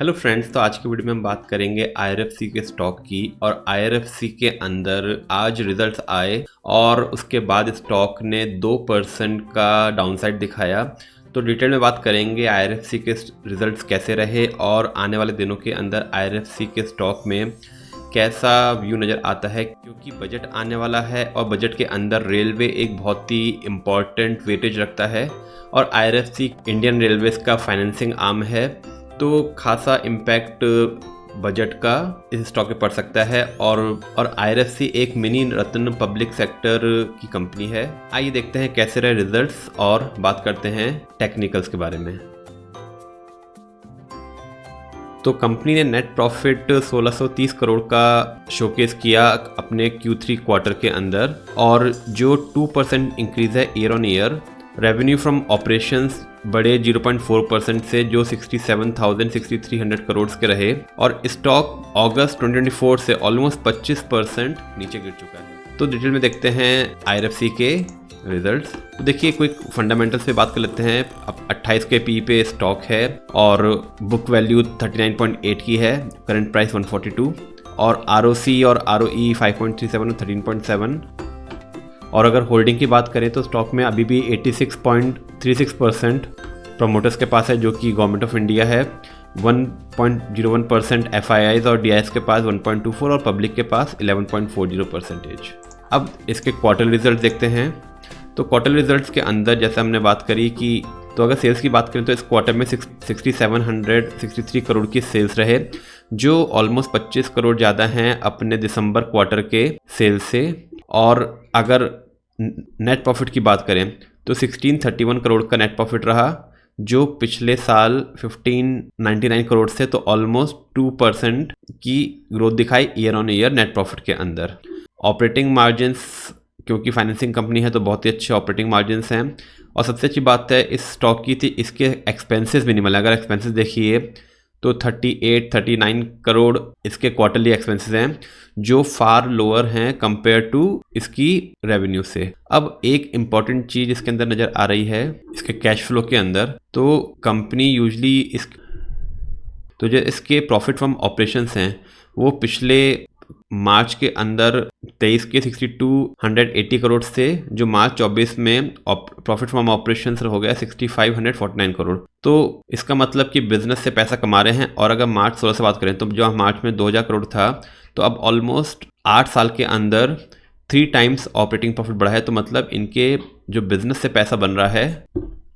Hello friends, तो आज की वीडियो में हम बात करेंगे आईआरएफसी के स्टॉक की। और आईआरएफसी के अंदर आज रिजल्ट्स आए और उसके बाद स्टॉक ने 2% का डाउनसाइड दिखाया। तो डिटेल में बात करेंगे आईआरएफसी के रिजल्ट्स कैसे रहे और आने वाले दिनों के अंदर आईआरएफसी के स्टॉक में कैसा व्यू नज़र आता है, क्योंकि बजट आने वाला है और बजट के अंदर रेलवे एक बहुत ही इम्पॉर्टेंट वेटेज रखता है और आईआरएफसी इंडियन रेलवेज का फाइनेंसिंग आर्म है। तो खासा इम्पैक्ट बजट का इस स्टॉक पे पड़ सकता है और आईआरएफसी एक मिनी रत्न पब्लिक सेक्टर की कंपनी है। आइए देखते हैं कैसे रहे रिजल्ट्स और बात करते हैं टेक्निकल्स के बारे में। तो कंपनी ने नेट प्रॉफिट 1630 करोड़ का शोकेस किया अपने Q3 क्वार्टर के अंदर, और जो 2% इंक्रीज है year on year. Revenue from operations बड़े 0.4% से, जो 67,000-6300 करोड़ के रहे, और स्टॉक अगस्त 2024 से ऑलमोस्ट 25% नीचे गिर चुका है। तो डिटेल में देखते हैं आईआरएफसी के रिजल्ट्स। तो देखिए, क्विक फंडामेंटल्स पे बात कर लेते हैं। अब 28 के पी पे स्टॉक है और बुक वैल्यू 39.8 की है, करंट प्राइस 142, और आरओसी और आरओई 5.37 और 13.7। और अगर होल्डिंग की बात करें तो स्टॉक में अभी भी 86.36% प्रमोटर्स के पास है, जो कि गवर्नमेंट ऑफ इंडिया है। 1.01% एफआईआईज और डीआईएस के पास 1.24 और पब्लिक के पास 11.40%। अब इसके क्वार्टर रिजल्ट देखते हैं। तो क्वार्टर रिजल्ट्स के अंदर जैसे हमने बात करी कि तो अगर सेल्स की बात करें तो इस क्वार्टर में 6763 करोड़ की सेल्स रहे, जो ऑलमोस्ट 25 करोड़ ज़्यादा हैं अपने दिसंबर क्वार्टर के सेल्स से। और अगर नेट प्रॉफिट की बात करें तो 1631 करोड़ का नेट प्रॉफिट रहा, जो पिछले साल 1599 करोड़ से, तो ऑलमोस्ट 2% की ग्रोथ दिखाई year on year net profit के अंदर। ऑपरेटिंग मार्जिन्स, क्योंकि फाइनेंसिंग कंपनी है तो बहुत ही अच्छे ऑपरेटिंग मार्जिन्स हैं। और सबसे अच्छी बात है इस स्टॉक की थी इसके एक्सपेंसेस मिनिमल है। अगर एक्सपेंसेस देखिए तो 38-39 करोड़ इसके क्वार्टरली एक्सपेंसेस हैं, जो फार लोअर हैं कंपेयर टू इसकी रेवेन्यू से। अब एक इम्पॉर्टेंट चीज़ इसके अंदर नज़र आ रही है इसके कैश फ्लो के अंदर। तो कंपनी यूजली तो जो इसके प्रॉफिट फ्रॉम ऑपरेशंस हैं वो पिछले मार्च के अंदर 23 के 6280 करोड़ से, जो मार्च 24 में प्रॉफिट फ्रॉम ऑपरेशंस हो गया 6549 करोड़। तो इसका मतलब कि बिजनेस से पैसा कमा रहे हैं। और अगर मार्च 16 से बात करें तो जो मार्च में 2000 करोड़ था, तो अब ऑलमोस्ट 8 साल के अंदर 3 टाइम्स ऑपरेटिंग प्रॉफिट बढ़ा है। तो मतलब इनके जो बिजनेस से पैसा बन रहा है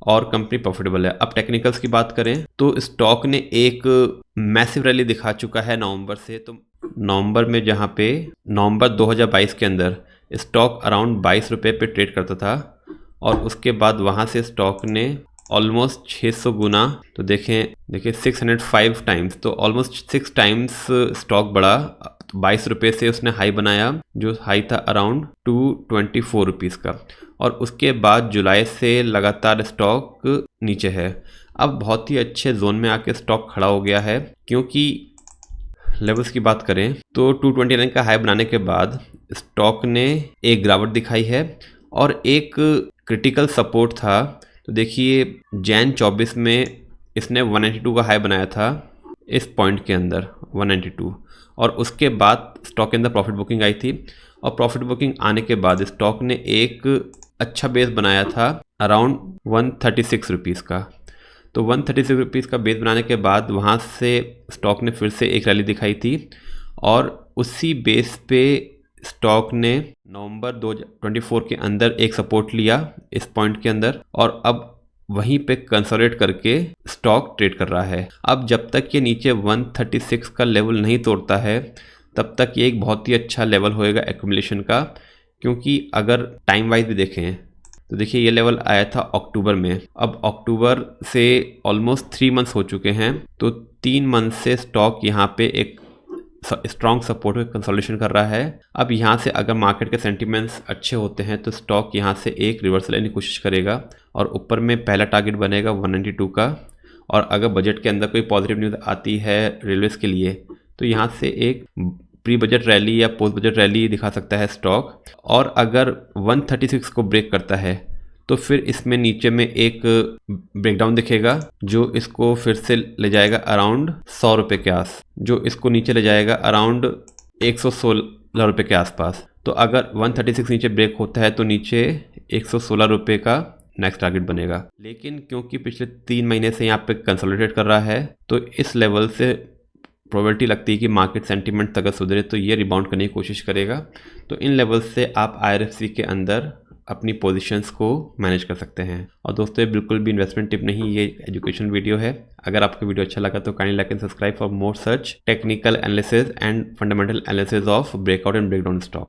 और कंपनी प्रॉफिटेबल है। अब टेक्निकल्स की बात करें तो स्टॉक ने एक मैसिव रैली दिखा चुका है नवंबर से। तो नवंबर में, जहां पे नवंबर 2022 के अंदर स्टॉक अराउंड 22 रुपये पे ट्रेड करता था, और उसके बाद वहां से स्टॉक ने ऑलमोस्ट 600 गुना, तो देखिए 605 टाइम्स, तो ऑलमोस्ट 6 टाइम्स स्टॉक बढ़ा। 22 रुपये से उसने हाई बनाया, जो हाई था अराउंड 224 रुपीज़ का। और उसके बाद जुलाई से लगातार स्टॉक नीचे है। अब बहुत ही अच्छे जोन में आके स्टॉक खड़ा हो गया है, क्योंकि लेवल्स की बात करें तो 229 का हाई बनाने के बाद स्टॉक ने एक गिरावट दिखाई है और एक क्रिटिकल सपोर्ट था। तो देखिए जैन 24 में इसने 192 का हाई बनाया था इस पॉइंट के अंदर 192, और उसके बाद स्टॉक के अंदर प्रॉफिट बुकिंग आई थी। और प्रॉफिट बुकिंग आने के बाद स्टॉक ने एक अच्छा बेस बनाया था अराउंड 136 रुपीज़ का। तो 136 रुपीज़ का बेस बनाने के बाद वहाँ से स्टॉक ने फिर से एक रैली दिखाई थी, और उसी बेस पे स्टॉक ने नवंबर 2024 के अंदर एक सपोर्ट लिया इस पॉइंट के अंदर, और अब वहीं पे कंसोलिडेट करके स्टॉक ट्रेड कर रहा है। अब जब तक ये नीचे 136 का लेवल नहीं तोड़ता है तब तक ये एक बहुत ही अच्छा लेवल होएगा एक्यूमुलेशन का। क्योंकि अगर टाइम वाइज भी देखें तो देखिए ये लेवल आया था अक्टूबर में। अब अक्टूबर से ऑलमोस्ट 3 मंथ्स हो चुके हैं, तो 3 मंथ से स्टॉक यहाँ पे एक स्ट्रॉन्ग सपोर्ट में कंसोलिडेशन कर रहा है। अब यहाँ से अगर मार्केट के सेंटिमेंट्स अच्छे होते हैं तो स्टॉक यहाँ से एक रिवर्सल लेने की कोशिश करेगा, और ऊपर में पहला टारगेट बनेगा 192 का। और अगर बजट के अंदर कोई पॉजिटिव न्यूज़ आती है रेलवेज़ के लिए तो यहाँ से एक प्री बजट रैली या पोस्ट बजट रैली दिखा सकता है स्टॉक। और अगर 136 को ब्रेक करता है तो फिर इसमें नीचे में एक ब्रेकडाउन दिखेगा जो इसको फिर से ले जाएगा अराउंड 100 रुपये के आस, जो इसको नीचे ले जाएगा अराउंड 116 रुपये के आसपास। तो अगर 136 नीचे ब्रेक होता है तो नीचे 116 रुपये का नेक्स्ट टारगेट बनेगा। लेकिन क्योंकि पिछले 3 महीने से यहाँ पे कंसोलिडेट कर रहा है तो इस लेवल से प्रोबेबिलिटी लगती है कि मार्केट सेंटीमेंट अगर सुधरे तो ये रिबाउंड करने की कोशिश करेगा। तो इन लेवल से आप IRFC के अंदर अपनी पोजीशंस को मैनेज कर सकते हैं। और दोस्तों, ये बिल्कुल भी इन्वेस्टमेंट टिप नहीं, ये एजुकेशन वीडियो है। अगर आपको वीडियो अच्छा लगा तो kindly like and subscribe for more such technical analysis and fundamental analysis of breakout and breakdown stock.